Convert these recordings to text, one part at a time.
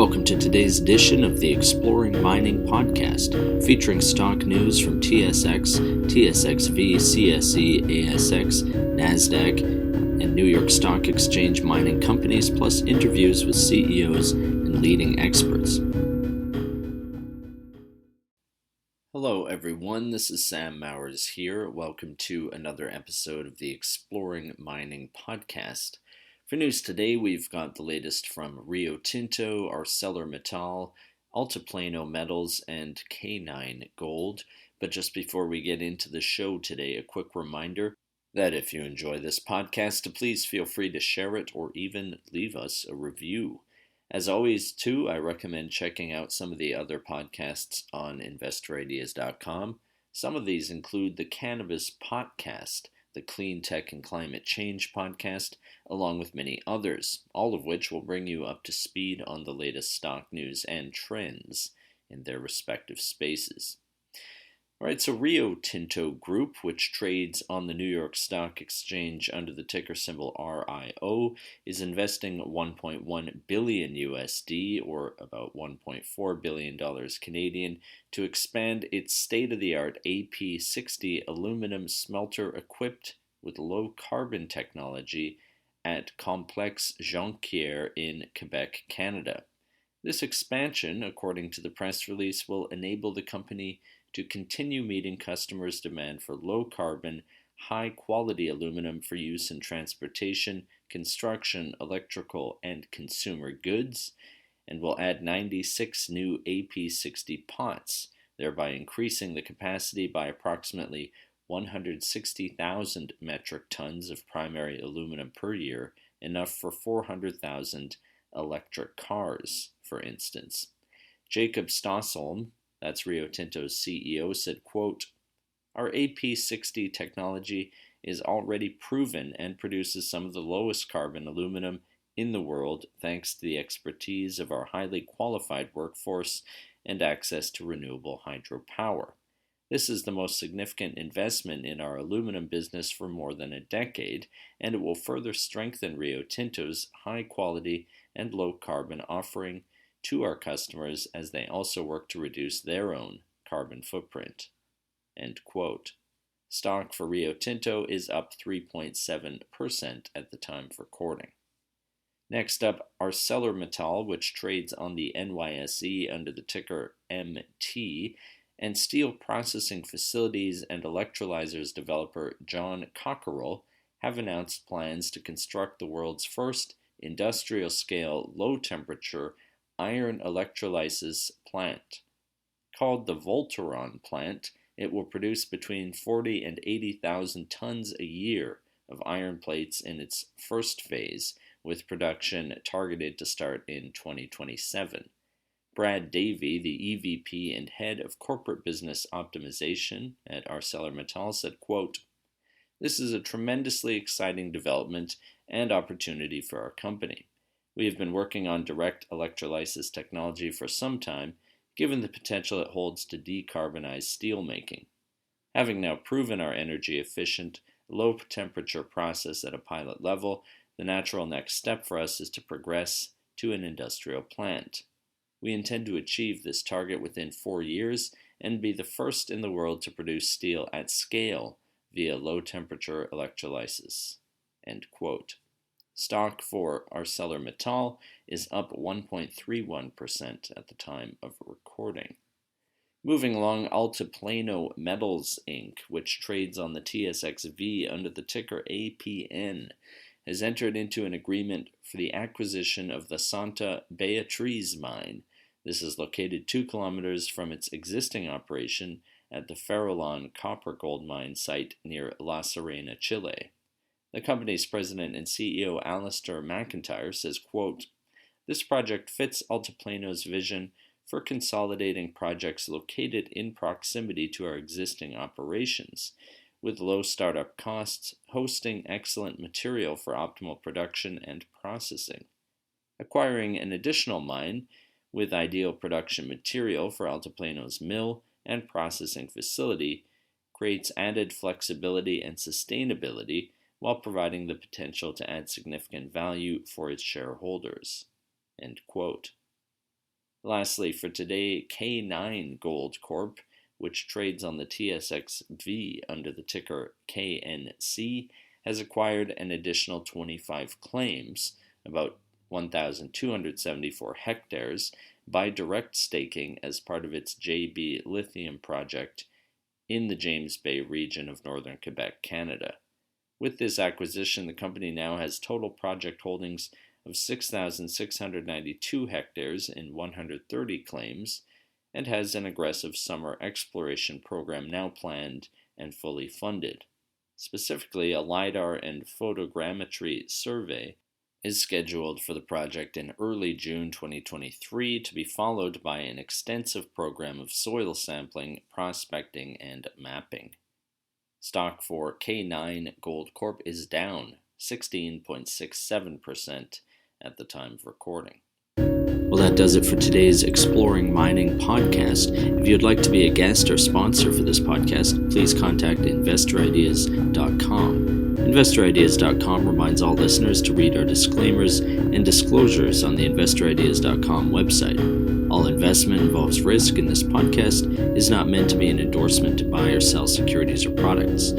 Welcome to today's edition of the Exploring Mining podcast, featuring stock news from TSX, TSXV, CSE, ASX, NASDAQ, and New York Stock Exchange mining companies, plus interviews with CEOs and leading experts. Hello everyone, this is Sam Mowers here. Welcome to another episode of the Exploring Mining podcast. For news today, we've got the latest from Rio Tinto, ArcelorMittal, Altiplano Metals, and K9 Gold. But just before we get into the show today, a quick reminder that if you enjoy this podcast, please feel free to share it or even leave us a review. As always, too, I recommend checking out some of the other podcasts on investorideas.com. Some of these include the Cannabis Podcast, the Clean Tech and Climate Change podcast, along with many others, all of which will bring you up to speed on the latest stock news and trends in their respective spaces. All right, so Rio Tinto Group, which trades on the New York Stock Exchange under the ticker symbol RIO, is investing $1.1 billion USD, or about $1.4 billion Canadian, to expand its state-of-the-art AP60 aluminum smelter equipped with low-carbon technology at Complexe Jonquière in Quebec, Canada. This expansion, according to the press release, will enable the company to continue meeting customers' demand for low-carbon, high-quality aluminum for use in transportation, construction, electrical, and consumer goods, and will add 96 new AP60 pots, thereby increasing the capacity by approximately 160,000 metric tons of primary aluminum per year, enough for 400,000 electric cars, for instance. Jacob Stossholm, that's Rio Tinto's CEO, said, quote, "Our AP60 technology is already proven and produces some of the lowest carbon aluminum in the world thanks to the expertise of our highly qualified workforce and access to renewable hydropower. This is the most significant investment in our aluminum business for more than a decade, and it will further strengthen Rio Tinto's high-quality and low-carbon offering to our customers as they also work to reduce their own carbon footprint." End quote. Stock for Rio Tinto is up 3.7% at the time of recording. Next up, ArcelorMittal, which trades on the NYSE under the ticker MT, and steel processing facilities and electrolyzers developer John Cockerell have announced plans to construct the world's first industrial-scale, low-temperature iron electrolysis plant. Called the Voltron plant, it will produce between 40 and 80,000 tons a year of iron plates in its first phase, with production targeted to start in 2027. Brad Davey, the EVP and head of corporate business optimization at ArcelorMittal, said, quote, "This is a tremendously exciting development and opportunity for our company. We have been working on direct electrolysis technology for some time, given the potential it holds to decarbonize steelmaking. Having now proven our energy-efficient, low-temperature process at a pilot level, the natural next step for us is to progress to an industrial plant. We intend to achieve this target within 4 years and be the first in the world to produce steel at scale via low-temperature electrolysis." End quote. Stock for ArcelorMittal is up 1.31% at the time of recording. Moving along, Altiplano Metals, Inc., which trades on the TSXV under the ticker APN, has entered into an agreement for the acquisition of the Santa Beatriz mine. This is located 2 kilometers from its existing operation at the Farallon copper gold mine site near La Serena, Chile. The company's president and CEO, Alistair McIntyre, says, quote, "This project fits Altiplano's vision for consolidating projects located in proximity to our existing operations, with low startup costs, hosting excellent material for optimal production and processing. Acquiring an additional mine with ideal production material for Altiplano's mill and processing facility creates added flexibility and sustainability while providing the potential to add significant value for its shareholders." End quote. Lastly, for today, K9 Gold Corp, which trades on the TSXV under the ticker KNC, has acquired an additional 25 claims, about 1,274 hectares, by direct staking as part of its JB lithium project in the James Bay region of northern Quebec, Canada. With this acquisition, the company now has total project holdings of 6,692 hectares in 130 claims, and has an aggressive summer exploration program now planned and fully funded. Specifically, a LiDAR and photogrammetry survey is scheduled for the project in early June 2023 to be followed by an extensive program of soil sampling, prospecting, and mapping. Stock for K9 Gold Corp is down 16.67% at the time of recording. Well, that does it for today's Exploring Mining podcast. If you'd like to be a guest or sponsor for this podcast, please contact InvestorIdeas.com. InvestorIdeas.com reminds all listeners to read our disclaimers and disclosures on the InvestorIdeas.com website. All investment involves risk, and this podcast is not meant to be an endorsement to buy or sell securities or products.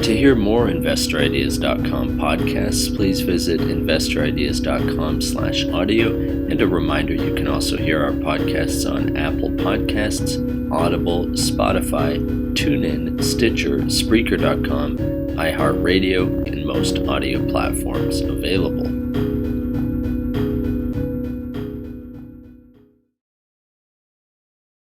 To hear more InvestorIdeas.com podcasts, please visit InvestorIdeas.com/audio, and a reminder you can also hear our podcasts on Apple Podcasts, Audible, Spotify, TuneIn, Stitcher, Spreaker.com, iHeartRadio, and most audio platforms available.